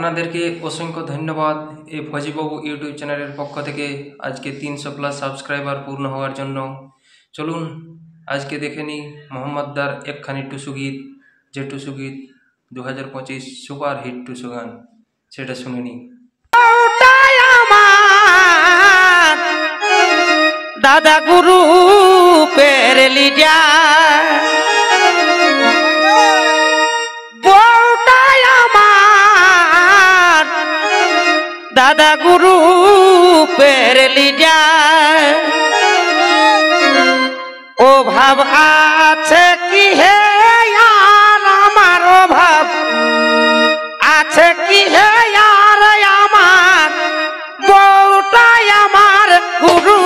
আপনাদেরকে অসংখ্য ধন্যবাদ এই ফজিবাবু ইউটিউব চ্যানেলের পক্ষ থেকে আজকে 300+ সাবস্ক্রাইবার পূর্ণ হওয়ার জন্য। চলুন আজকে দেখে নিই মোহাম্মদদার একখানি টুসু গীত, যে টুসু গীত 2025 সুপার হিট টুসু গান, সেটা শুনে নিই। দাদা গুরু পেরলি যা দাদা গুরু পেরলি যা ও ভাব আছে কি হে यार আমার ভাব আছে কি হে यार আমার বউটাই আমার গুরু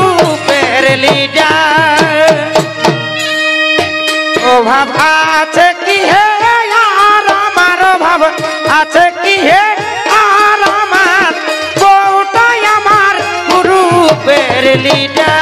পেরলি যা ও ভাব আছে কি হে यार আমার ভাব আছে কি হে আর আমার বউটাই আমার গুরু পেরলি যা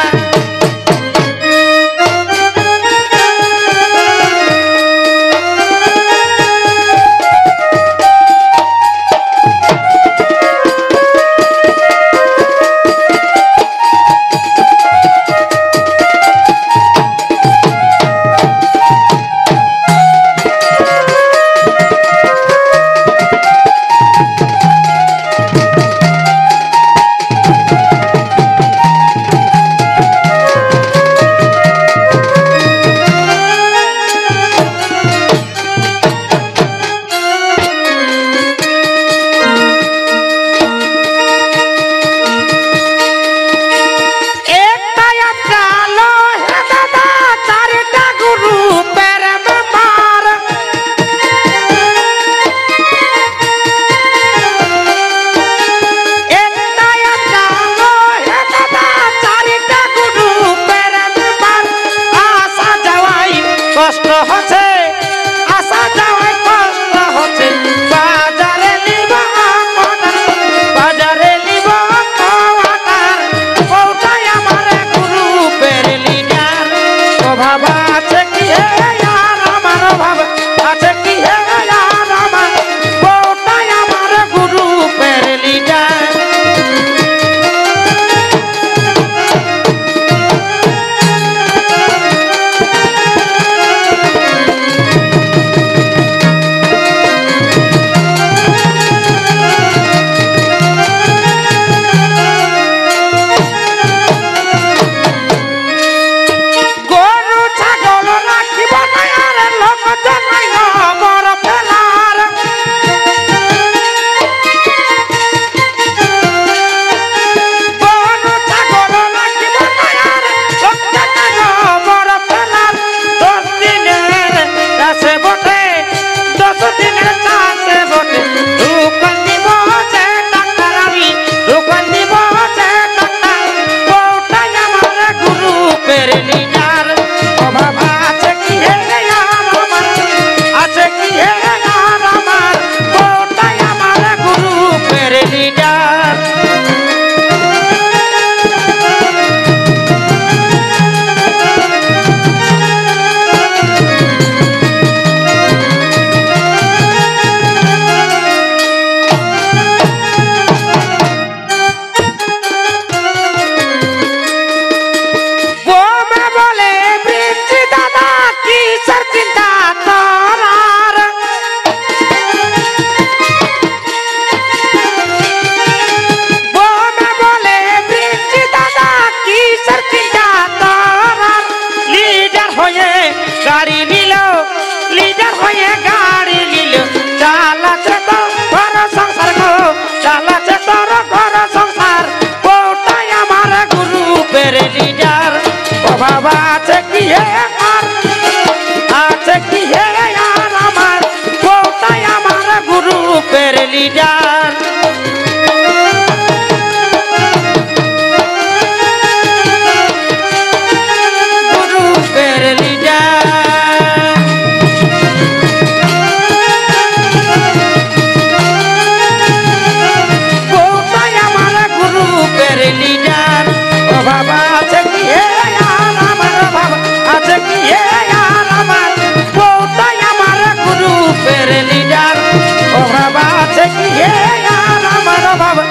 কষ্ট হচ্ছে আসা যাওয়ায় কষ্ট হচ্ছে বাজারে লিব বাজারে লিব ওটাই আমার গুরু পেরলি যার অভাব আছে কি হে यार আমার অভাব আছে কি হে यार আমার ওটাই আমার গুরু পেরলি যার গাড়ি নিল লিডার হয়ে গাড়ি নিল চালাচ্ছে তো ঘর সংসার গো চালাচ্ছে তোর ঘর সংসার ওটাই আমার গুরু পেরলি যার অভাব আছে কি হে আর আছে কি হে यार আমার ওটাই আমার গুরু পেরলি যার গুরু পেরলি যার অভাব আছে কি হে यार আমার অভাব আছে কি হে यार আমার বউটাই আমার গুরু পেরলি যার অভাব আছে কি হে অভাব